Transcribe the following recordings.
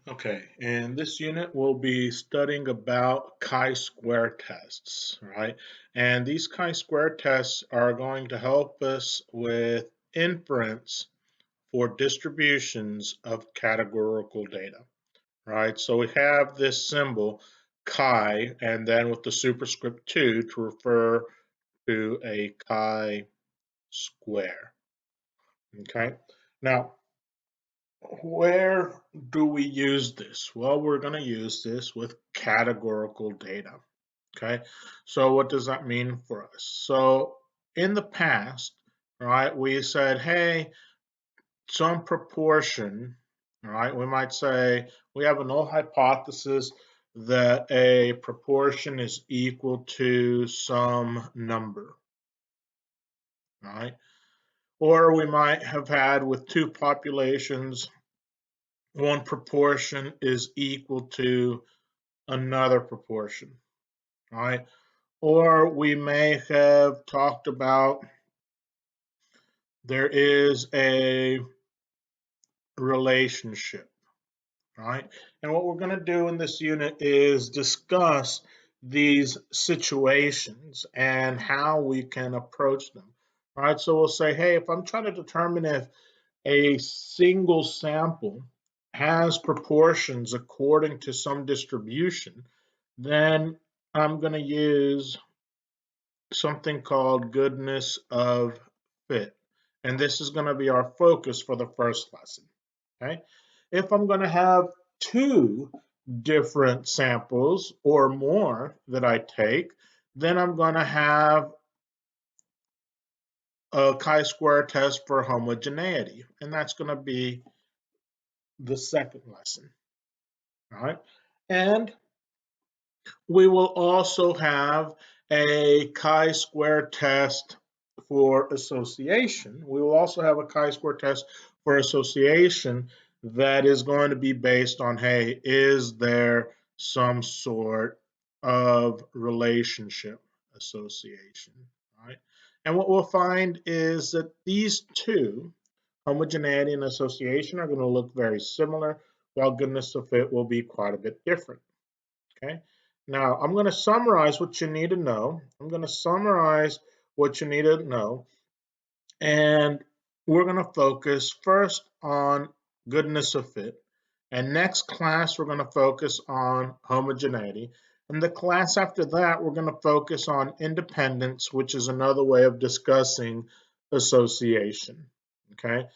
Okay, in this unit, we'll be studying about chi-square tests, right? And these chi-square tests are going to help us with inference for distributions of categorical data, right? So we have this symbol chi, and then with the superscript 2 to refer to a chi-square, okay? Now, where do we use this? Well, we're going to use this with categorical data. Okay, so what does that mean for us? So in the past, right, we said, hey, some proportion, right, we might say we have a null hypothesis that a proportion is equal to some number, right? Or we might have had with two populations, one proportion is equal to another proportion, right? Or we may have talked about there is a relationship, right? And what we're going to do in this unit is discuss these situations and how we can approach them, right? So we'll say, hey, if I'm trying to determine if a single sample has proportions according to some distribution, then I'm going to use something called goodness of fit. And this is going to be our focus for the first lesson. Okay. If I'm going to have two different samples or more that I take, then I'm going to have a chi-square test for homogeneity. And that's going to be the second lesson. All right. And we will also have a chi-square test for association. We will also have a chi-square test for association that is going to be based on, hey, is there some sort of relationship association, right? And what we'll find is that these two, homogeneity and association, are going to look very similar, while goodness of fit will be quite a bit different. Okay. Now I'm going to summarize what you need to know. I'm going to summarize what you need to know. And we're going to focus first on goodness of fit. And next class, we're going to focus on homogeneity. And the class after that, we're going to focus on independence, which is another way of discussing association. Okay.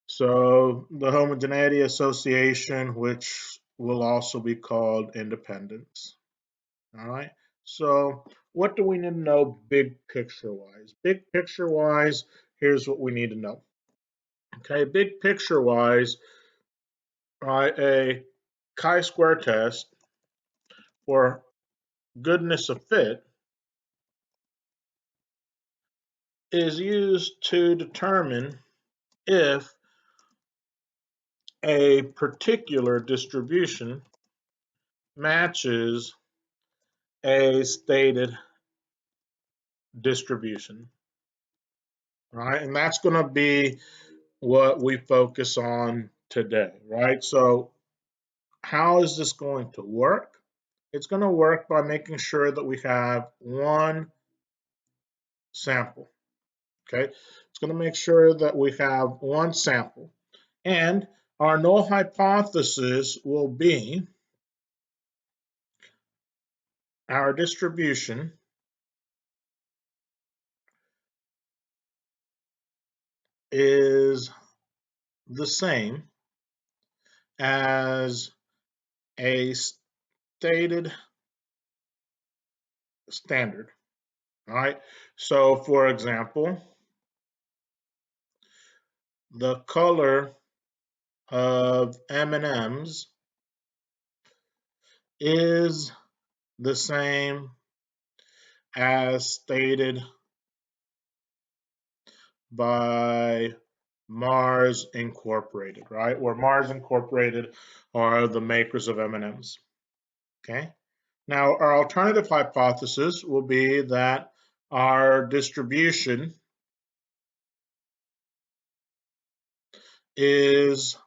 So the homogeneity association, which will also be called independence. All right. So what do we need to know big picture wise? Big picture wise, here's what we need to know. Okay, big picture wise, right, a chi-square test for goodness of fit is used to determine if a particular distribution matches a stated distribution. Right, and that's going to be what we focus on today, right? So how is this going to work? It's going to work by making sure that we have one sample, okay? It's going to make sure that we have one sample. And our null hypothesis will be our distribution is the same as a stated standard. All right. So for example, the color of M&Ms is the same as stated by Mars Incorporated, right? Where Mars Incorporated are the makers of M&Ms. Okay. Now, our alternative hypothesis will be that our distribution is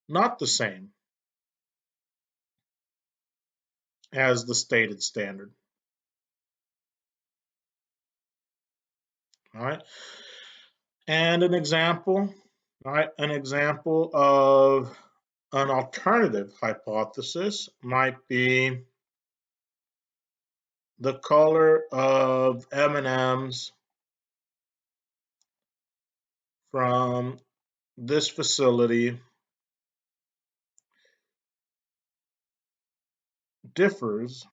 not the same as the stated standard. All right. And an example, right? An example of an alternative hypothesis might be the color of M&Ms from this facility differs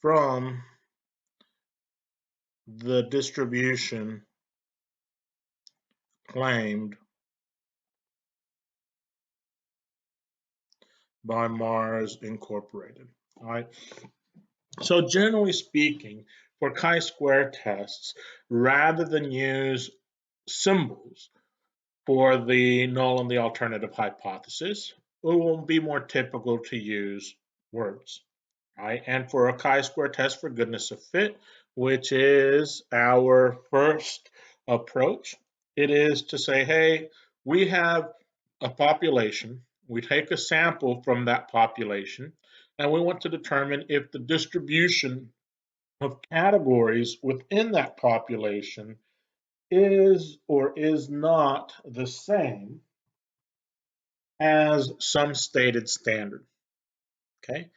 from the distribution claimed by Mars Incorporated. All right. So generally speaking, for chi-square tests, rather than use symbols for the null and the alternative hypothesis, it will be more typical to use words. Right? And for a chi-square test for goodness of fit, which is our first approach, it is to say, hey, we have a population, we take a sample from that population, and we want to determine if the distribution of categories within that population is or is not the same as some stated standard. Okay.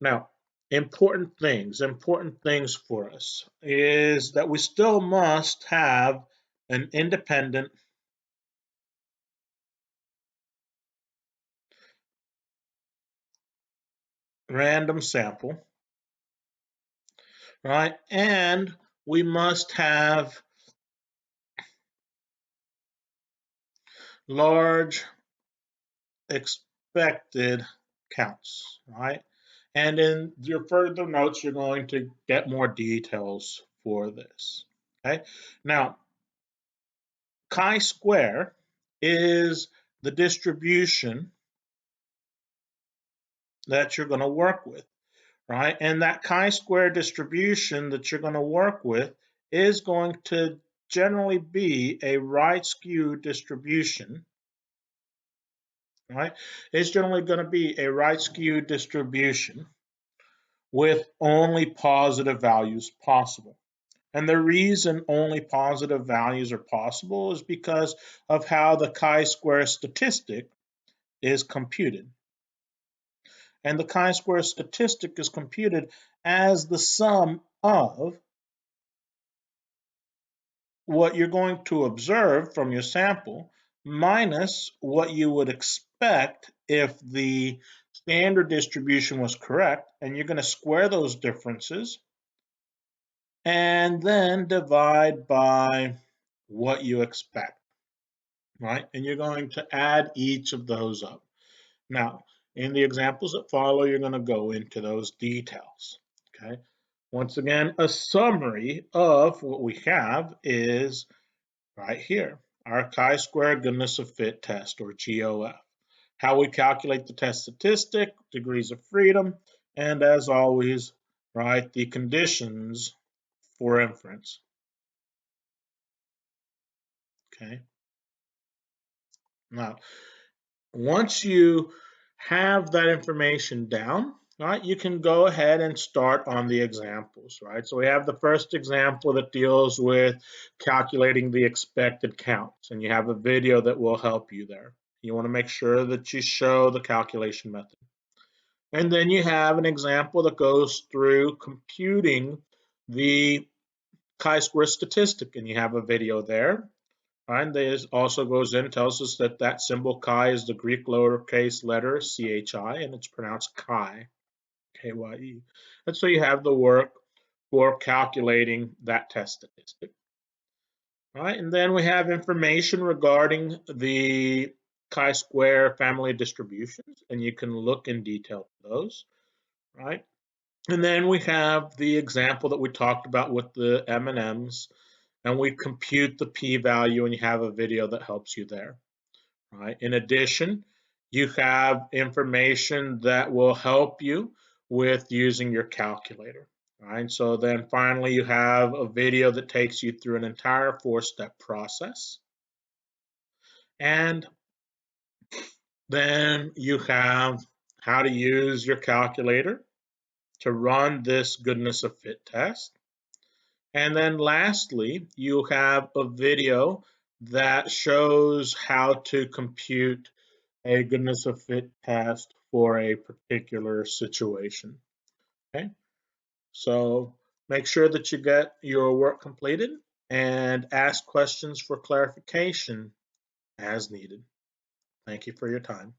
Now, important things for us is that we still must have an independent random sample, right? And we must have large expected counts, right? And in your further notes, you're going to get more details for this, okay? Now, chi-square is the distribution that you're going to work with, right? And that chi-square distribution that you're going to work with is going to generally be a right skew distribution, right? It's generally going to be a right skew distribution with only positive values possible. And the reason only positive values are possible is because of how the chi-square statistic is computed. And the chi-square statistic is computed as the sum of what you're going to observe from your sample minus what you would expect if the standard distribution was correct, and you're going to square those differences and then divide by what you expect, right? And you're going to add each of those up. Now, in the examples that follow, you're going to go into those details, okay? Once again, a summary of what we have is right here, our chi-square goodness of fit test, or GOF. How we calculate the test statistic, degrees of freedom, and as always, right, the conditions for inference, okay? Now, once you have that information down, right, you can go ahead and start on the examples, right? So we have the first example that deals with calculating the expected counts, and you have a video that will help you there. You want to make sure that you show the calculation method. And then you have an example that goes through computing the chi-square statistic, and you have a video there. And this also goes in, tells us that that symbol chi is the Greek lowercase letter chi, and it's pronounced chi, K-Y-E. And so you have the work for calculating that test statistic. All right, and then we have information regarding the chi-square family distributions, and you can look in detail at those, right? And then we have the example that we talked about with the M&Ms, and we compute the p-value, and you have a video that helps you there. Right. In addition, you have information that will help you with using your calculator. Right. So then finally, you have a video that takes you through an entire 4-step process. And then you have how to use your calculator to run this goodness of fit test. And then lastly, you have a video that shows how to compute a goodness of fit test for a particular situation. Okay, so make sure that you get your work completed and ask questions for clarification as needed. Thank you for your time.